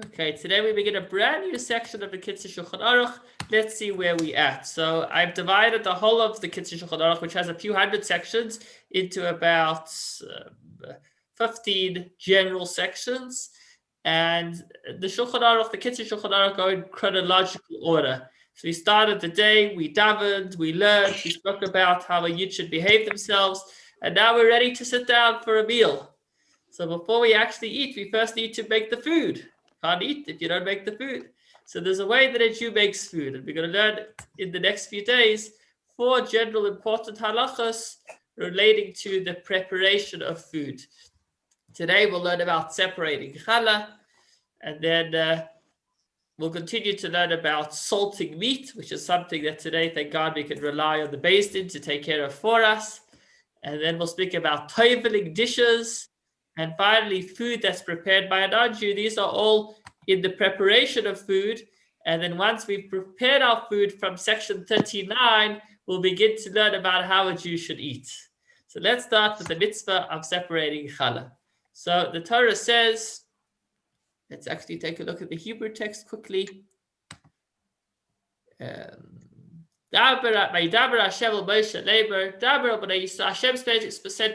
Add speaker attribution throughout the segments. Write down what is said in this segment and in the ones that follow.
Speaker 1: Okay, today we begin a brand new section of the Kitzur Shulchan Aruch. Let's see where we at. So I've divided the whole of the Kitzur Shulchan Aruch, which has a few hundred sections, into about 15 general sections. And the Shulchan Aruch, the Kitzur Shulchan Aruch, go in chronological order. So we started the day, we davened, we learned, we spoke about how a yid should behave themselves, and now we're ready to sit down for a meal. So before we actually eat, we first need to make the food. Can't eat if you don't make the food. So there's a way that a Jew makes food, and we're going to learn in the next few days 4 general important halachas relating to the preparation of food. Today we'll learn about separating challah, and then we'll continue to learn about salting meat, which is something that today, thank God, we can rely on the Beis Din to take care of for us. And then we'll speak about toveling dishes. And finally, food that's prepared by a non-Jew. These are all in the preparation of food. And then once we've prepared our food from section 39, we'll begin to learn about how a Jew should eat. So let's start with the mitzvah of separating challah. So the Torah says, let's actually take a look at the Hebrew text quickly. Hashem said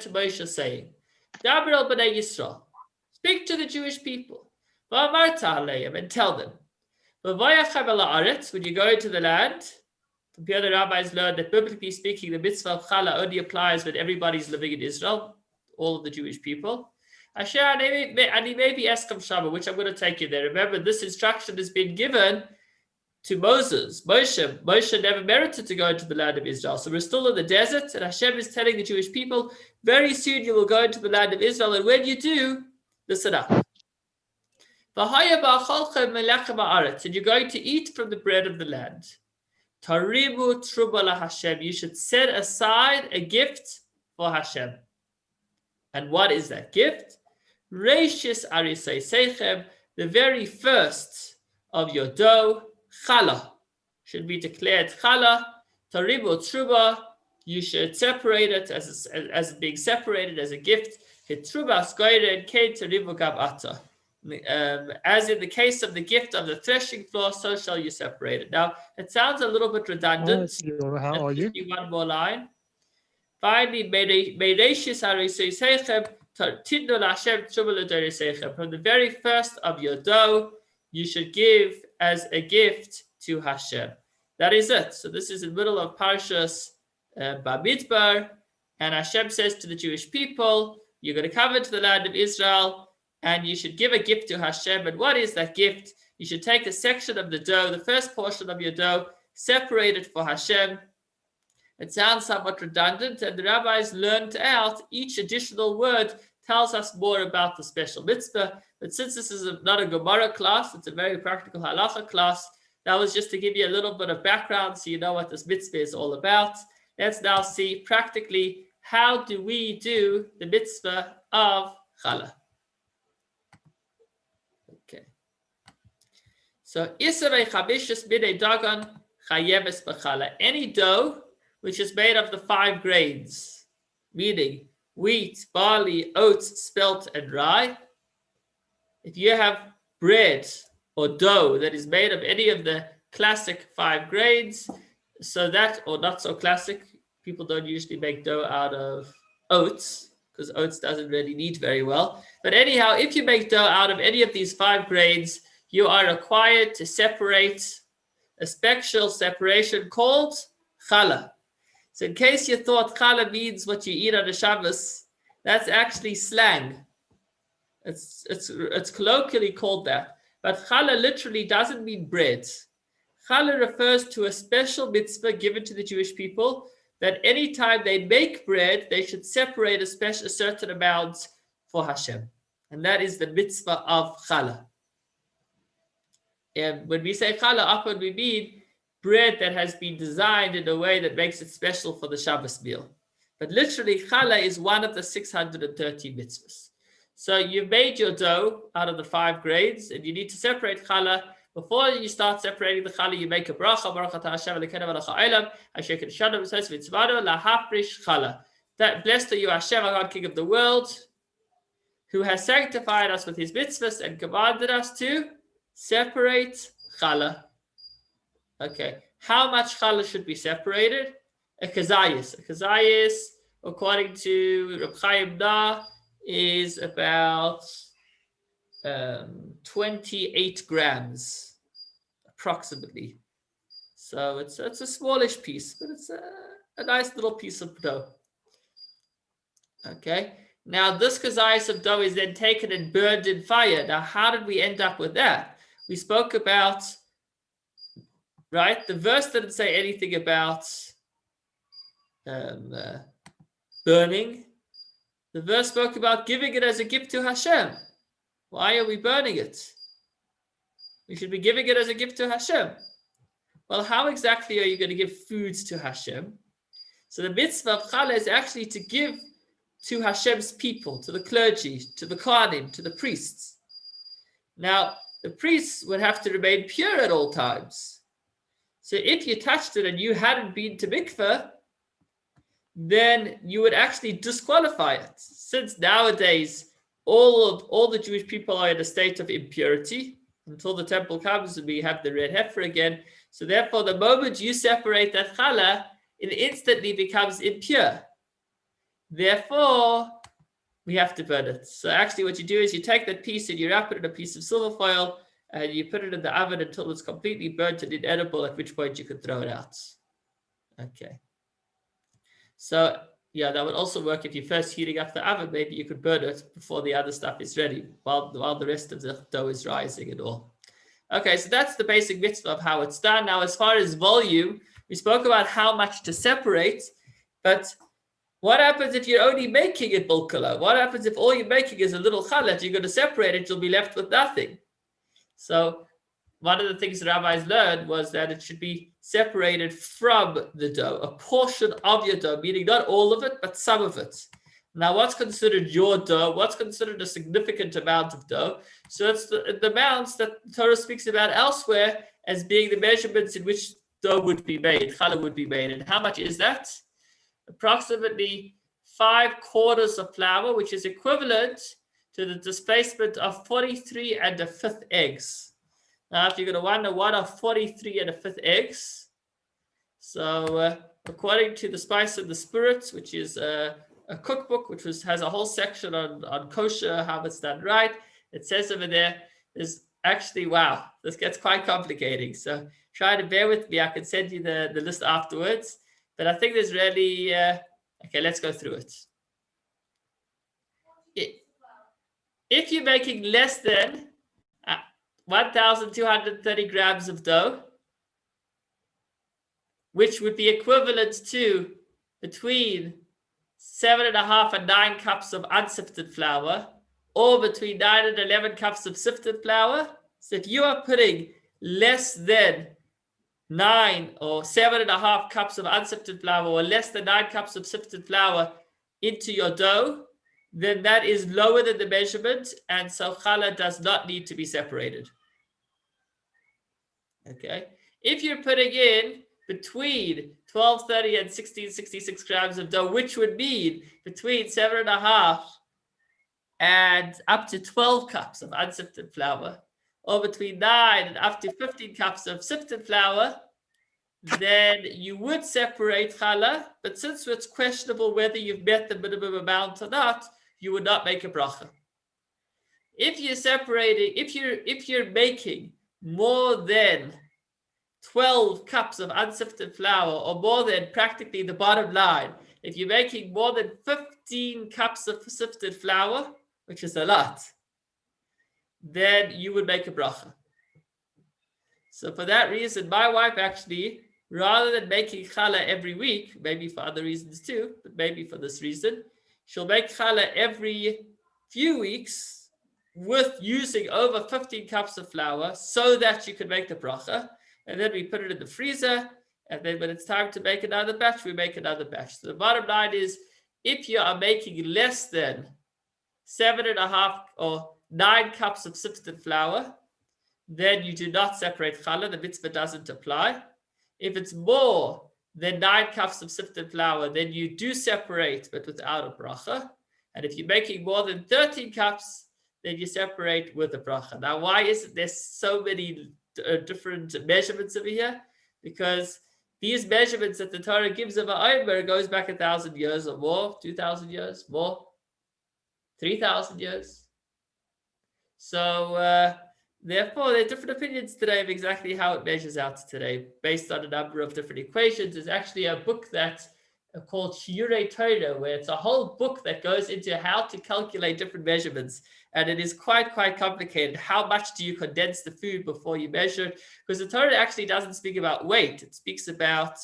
Speaker 1: to Moshe, saying, Daber el b'nei Yisrael, speak to the Jewish people, v'amarta aleim, and tell them, v'vayachem el haaretz, when you go into the land. From here the rabbis learned that biblically speaking, the mitzvah of challah only applies when everybody's living in Israel, all of the Jewish people. Asher ani maybe eskam shama, which I'm going to take you there. Remember, this instruction has been given to Moses. Moshe never merited to go into the land of Israel. So we're still in the desert, and Hashem is telling the Jewish people, very soon you will go into the land of Israel, and when you do, listen up. And you're going to eat from the bread of the land. Taribu truba la Hashem. You should set aside a gift for Hashem. And what is that gift? Reishis arisei seichem, the very first of your dough, challah, should be declared challah. Taribu truba, you should separate it as being separated as a gift. As in the case of the gift of the threshing floor, so shall you separate it. Now, it sounds a little bit redundant.
Speaker 2: How are you?
Speaker 1: One more line. Finally, from the very first of your dough, you should give as a gift to Hashem. That is it. So this is in the middle of Parshas Bamidbar, and Hashem says to the Jewish people, you're going to come into the land of Israel, and you should give a gift to Hashem. And what is that gift? You should take a section of the dough, the first portion of your dough, separate it for Hashem. It sounds somewhat redundant, and the rabbis learned out each additional word tells us more about the special mitzvah. But since this is not a Gemara class, it's a very practical halacha class, that was just to give you a little bit of background so you know what this mitzvah is all about. Let's now see practically how do we do the mitzvah of challah. Okay. So, Isarei Chabishis Bidei Dagon Chayeves B'challah. Any dough which is made of the 5 grains, meaning wheat, barley, oats, spelt, and rye. If you have bread or dough that is made of any of the classic 5 grains, so that, or not so classic, people don't usually make dough out of oats, because oats doesn't really knead very well. But anyhow, if you make dough out of any of these 5 grains, you are required to separate a special separation called challah. So in case you thought challah means what you eat on a Shabbos, that's actually slang. It's colloquially called that. But challah literally doesn't mean bread. Challah refers to a special mitzvah given to the Jewish people that anytime they make bread, they should separate a certain amount for Hashem. And that is the mitzvah of challah. And when we say challah, often we mean bread that has been designed in a way that makes it special for the Shabbos meal. But literally, challah is one of the 630 mitzvahs. So you've made your dough out of the 5 grains, and you need to separate challah. Before you start separating the challah, you make a bracha. Baruch atah Hashem Elokeinu melech ha'olam, asher kiddushanu b'tzos v'tzivanu lahaprish challah. That blessed are you, Hashem, our God, King of the world, who has sanctified us with his mitzvahs and commanded us to separate challah. Okay, how much challah should be separated? A kazayis. A kazayis, according to Reb Chaim Da, is about 28 grams, approximately. So it's a smallish piece, but it's a nice little piece of dough. Okay, now this kazayis of dough is then taken and burned in fire. Now, how did we end up with that? We spoke about, right? The verse didn't say anything about burning. The verse spoke about giving it as a gift to Hashem. Why are we burning it? We should be giving it as a gift to Hashem. Well, how exactly are you going to give foods to Hashem? So the mitzvah of challah is actually to give to Hashem's people, to the clergy, to the kohanim, to the priests. Now, the priests would have to remain pure at all times. So if you touched it and you hadn't been to mikveh, then you would actually disqualify it. Since nowadays, all the Jewish people are in a state of impurity until the temple comes and we have the red heifer again. So therefore, the moment you separate that challah, it instantly becomes impure. Therefore, we have to burn it. So actually what you do is you take that piece and you wrap it in a piece of silver foil and you put it in the oven until it's completely burnt and inedible, at which point you can throw it out. Okay. So yeah, that would also work if you're first heating up the oven. Maybe you could burn it before the other stuff is ready, while the rest of the dough is rising and all. Okay, so that's the basic mitzvah of how it's done. Now, as far as volume, we spoke about how much to separate, but what happens if you're only making it bulkala? What happens if all you're making is a little challah? You're going to separate it, you'll be left with nothing. So one of the things the rabbis learned was that it should be separated from the dough, a portion of your dough, meaning not all of it, but some of it. Now, what's considered your dough? What's considered a significant amount of dough? So it's the amounts that the Torah speaks about elsewhere as being the measurements in which dough would be made, challah would be made. And how much is that? Approximately 5/4 of flour, which is equivalent to the displacement of 43 1/5 eggs. Now, if you're going to wonder what are 43 1/5 eggs, so according to the Spice and the Spirits, which is a cookbook which has a whole section on kosher, how it's done right, it says over there, there's actually, wow, this gets quite complicating. So try to bear with me. I can send you the list afterwards. But I think there's really, okay, let's go through it. If you're making less than 1,230 grams of dough, which would be equivalent to between 7.5 and 9 cups of unsifted flour, or between 9 and 11 cups of sifted flour. So if you are putting less than 9 or 7.5 cups of unsifted flour or less than 9 cups of sifted flour into your dough, then that is lower than the measurement, and so challah does not need to be separated. Okay. If you're putting in between 1,230 and 1,666 grams of dough, which would mean between 7.5 and up to 12 cups of unsifted flour, or between 9 and up to 15 cups of sifted flour, then you would separate challah, but since it's questionable whether you've met the minimum amount or not, you would not make a bracha. If you're separating, if you're making more than 12 cups of unsifted flour, or more than practically the bottom line, if you're making more than 15 cups of sifted flour, which is a lot, then you would make a bracha. So for that reason, my wife actually, rather than making challah every week, maybe for other reasons too, but maybe for this reason, she'll make challah every few weeks with using over 15 cups of flour so that she can make the bracha. And then we put it in the freezer. And then when it's time to make another batch, we make another batch. So the bottom line is, if you are making less than 7.5 or 9 cups of sifted flour, then you do not separate challah. The mitzvah doesn't apply. If it's more than 9 cups of sifted flour, then you do separate, but without a bracha. And if you're making more than 13 cups, then you separate with the bracha. Now, why is there so many different measurements over here? Because these measurements that the Torah gives of Omer goes back 1,000 years or more, 2,000 years, more, 3,000 years. So therefore, there are different opinions today of exactly how it measures out today, based on a number of different equations. There's actually a book that's called Shiurei Torah, where it's a whole book that goes into how to calculate different measurements. And it is quite complicated. How much do you condense the food before you measure it? Because the Torah actually doesn't speak about weight. It speaks about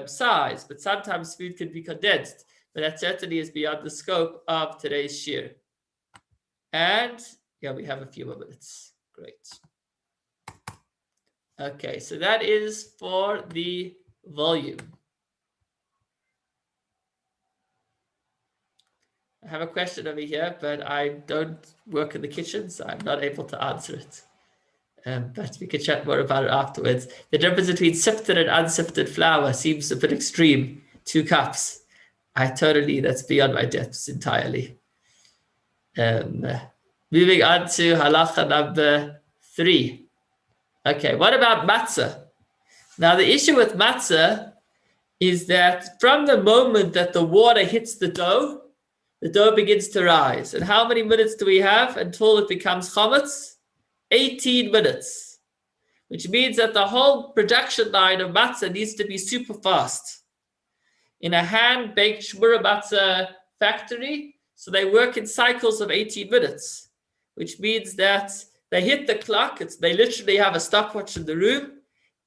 Speaker 1: size, but sometimes food can be condensed. But that certainly is beyond the scope of today's shiur. And yeah, we have a few more minutes. Great. Okay, so that is for the volume. I have a question over here, but I don't work in the kitchen, so I'm not able to answer it. But we can chat more about it afterwards. The difference between sifted and unsifted flour seems a bit extreme. 2 cups. That's beyond my depths entirely. Moving on to halacha number 3. Okay, what about matzah? Now, the issue with matzah is that from the moment that the water hits the dough begins to rise. And how many minutes do we have until it becomes chametz? 18 minutes, which means that the whole production line of matzah needs to be super fast. In a hand-baked shmura matzah factory, so they work in cycles of 18 minutes, which means that they hit the clock. They literally have a stopwatch in the room.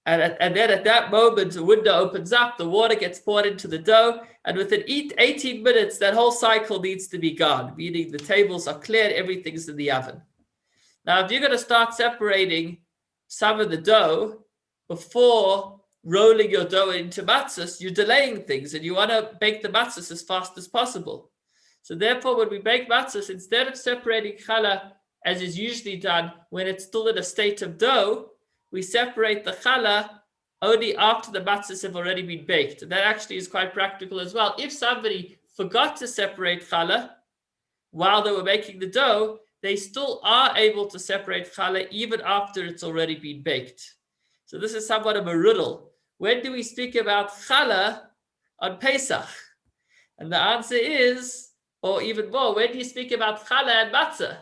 Speaker 1: And then at that moment, the window opens up, the water gets poured into the dough, and within 18 minutes, that whole cycle needs to be gone, meaning the tables are cleared, everything's in the oven. Now, if you're going to start separating some of the dough before rolling your dough into matzahs, you're delaying things, and you want to bake the matzahs as fast as possible. So therefore, when we bake matzahs, instead of separating challah, as is usually done when it's still in a state of dough, we separate the challah only after the matzahs have already been baked. And that actually is quite practical as well. If somebody forgot to separate challah while they were making the dough, they still are able to separate challah even after it's already been baked. So this is somewhat of a riddle. When do we speak about challah on Pesach? And the answer is, or even more, when do you speak about challah and matzah?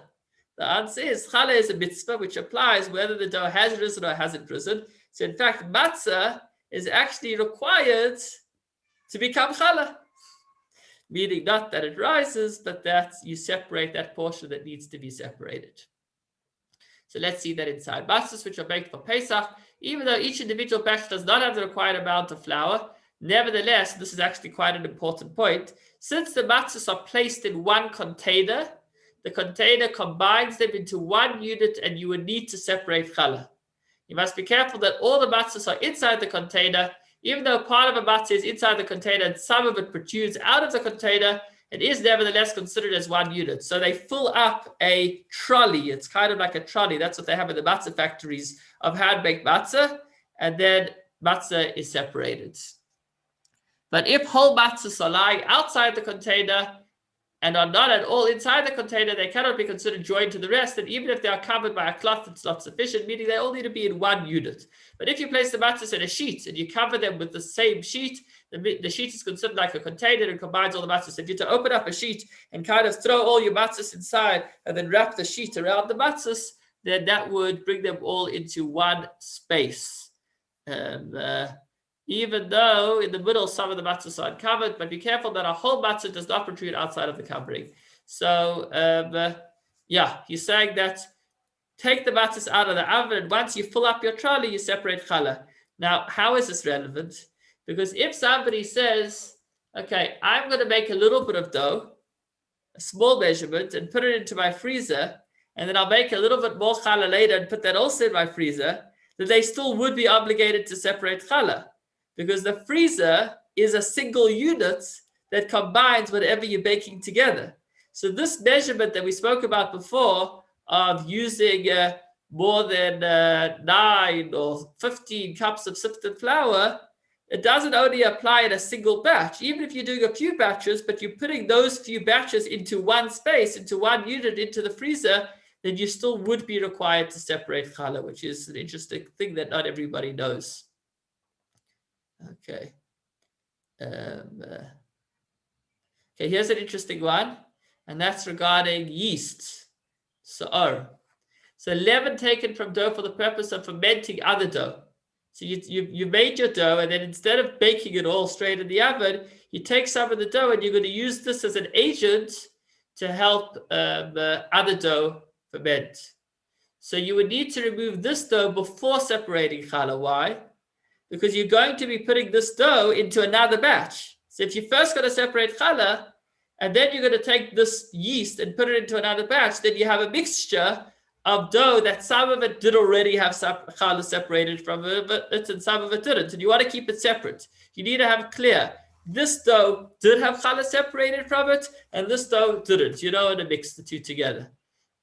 Speaker 1: The answer is challah is a mitzvah which applies whether the dough has risen or hasn't risen. So in fact, matzah is actually required to become challah, meaning not that it rises, but that you separate that portion that needs to be separated. So let's see that inside. Matzahs which are baked for Pesach, even though each individual batch does not have the required amount of flour, nevertheless, this is actually quite an important point. Since the matzahs are placed in one container, the container combines them into one unit, and you would need to separate challah. You must be careful that all the matzahs are inside the container. Even though part of a matzah is inside the container and some of it protrudes out of the container, it is nevertheless considered as one unit. So they fill up a trolley. It's kind of like a trolley. That's what they have in the matzah factories of hand-baked matzah, and then matzah is separated. But if whole matzahs are lying outside the container and are not at all inside the container, they cannot be considered joined to the rest. And even if they are covered by a cloth, it's not sufficient, meaning they all need to be in one unit. But if you place the matzahs in a sheet and you cover them with the same sheet, the sheet is considered like a container and combines all the matzahs. If you to open up a sheet and kind of throw all your matzahs inside and then wrap the sheet around the matzahs, then that would bring them all into one space. Even though in the middle some of the matzahs are uncovered, but be careful that a whole matzah does not protrude outside of the covering. So he's saying that take the matzahs out of the oven, and once you fill up your trolley, you separate challah. Now, how is this relevant? Because if somebody says, okay, I'm going to make a little bit of dough, a small measurement, and put it into my freezer, and then I'll make a little bit more challah later and put that also in my freezer, then they still would be obligated to separate challah. Because the freezer is a single unit that combines whatever you're baking together. So this measurement that we spoke about before of using more than 9 or 15 cups of sifted flour, it doesn't only apply in a single batch. Even if you're doing a few batches, but you're putting those few batches into one space, into one unit, into the freezer, then you still would be required to separate challah, which is an interesting thing that not everybody knows. Okay. Okay, here's an interesting one, and that's regarding yeast. So leaven taken from dough for the purpose of fermenting other dough. So you made your dough, and then instead of baking it all straight in the oven, you take some of the dough and you're going to use this as an agent to help other dough ferment. So you would need to remove this dough before separating challah. Why? Because you're going to be putting this dough into another batch. So if you first got to separate challah, and then you're going to take this yeast and put it into another batch, then you have a mixture of dough that some of it did already have challah separated from it, and some of it didn't. And you want to keep it separate. You need to have clear, this dough did have challah separated from it, and this dough didn't. You don't want to mix the two together.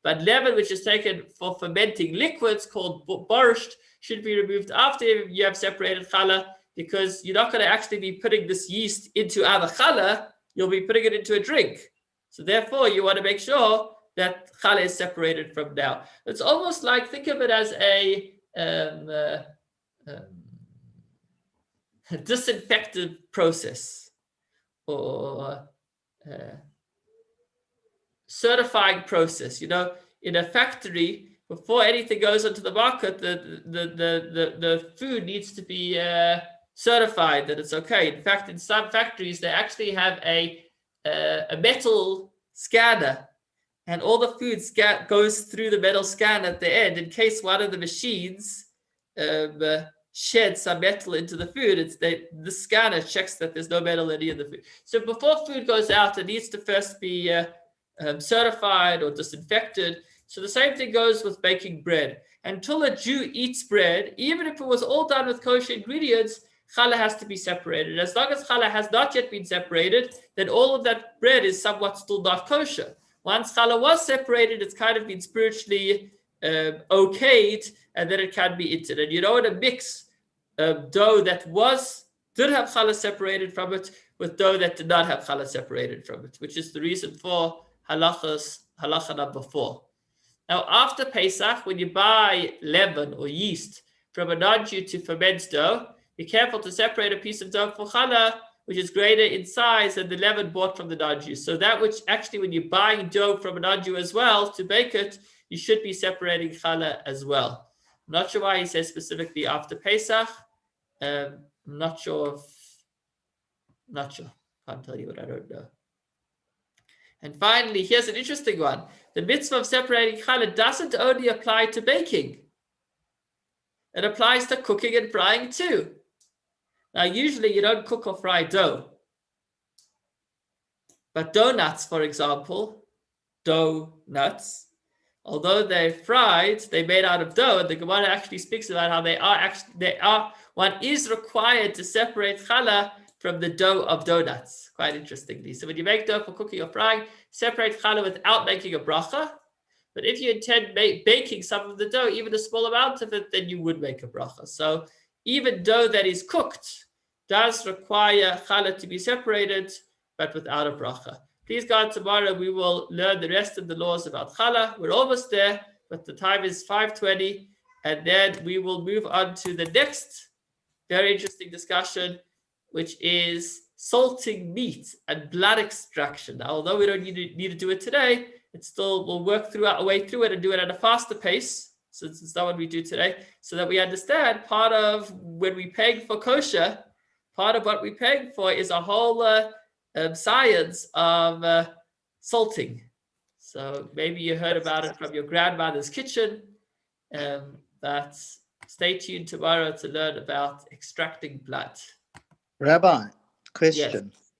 Speaker 1: But leaven, which is taken for fermenting liquids called borscht, should be removed after you have separated challah, because you're not going to actually be putting this yeast into other challah, you'll be putting it into a drink. So therefore, you want to make sure that challah is separated from now. It's almost like, think of it as a disinfective process, or certifying process. You know, in a factory, before anything goes onto the market, the food needs to be certified that it's okay. In fact, in some factories, they actually have a metal scanner, and all the food goes through the metal scanner at the end in case one of the machines sheds some metal into the food. The scanner checks that there's no metal in any of the food. So before food goes out, it needs to first be certified or disinfected. So the same thing goes with baking bread. Until a Jew eats bread, even if it was all done with kosher ingredients, challah has to be separated. As long as challah has not yet been separated, then all of that bread is somewhat still not kosher. Once challah was separated, it's kind of been spiritually okayed, and then it can be eaten. And you don't want to mix dough that did have challah separated from it with dough that did not have challah separated from it, which is the reason for halacha number 4. Now, after Pesach, when you buy leaven or yeast from a non-Jew to ferment dough, be careful to separate a piece of dough for challah, which is greater in size than the leaven bought from the non-Jew. So that which actually, when you're buying dough from a non-Jew as well to bake it, you should be separating challah as well. I'm not sure why he says specifically after Pesach. I'm not sure. Can't tell you what I don't know. And finally, here's an interesting one. The mitzvah of separating challah doesn't only apply to baking. It applies to cooking and frying too. Now, usually you don't cook or fry dough. But donuts, for example, donuts, although they're fried, they're made out of dough. And the Gemara actually speaks about how one is required to separate challah from the dough of donuts, quite interestingly. So when you make dough for cooking or frying, separate challah without making a bracha. But if you intend baking some of the dough, even a small amount of it, then you would make a bracha. So even dough that is cooked does require challah to be separated, but without a bracha. Please God, tomorrow we will learn the rest of the laws about challah. We're almost there, but the time is 5:20, and then we will move on to the next very interesting discussion, which is salting meat and blood extraction. Now, although we don't need to do it today, we'll work our way through it and do it at a faster pace, since it's not what we do today, so that we understand part of when we're paying for kosher, part of what we're paying for is a whole science of salting. So maybe you heard about it from your grandmother's kitchen, but stay tuned tomorrow to learn about extracting blood.
Speaker 2: Rabbi, question.
Speaker 1: Yes.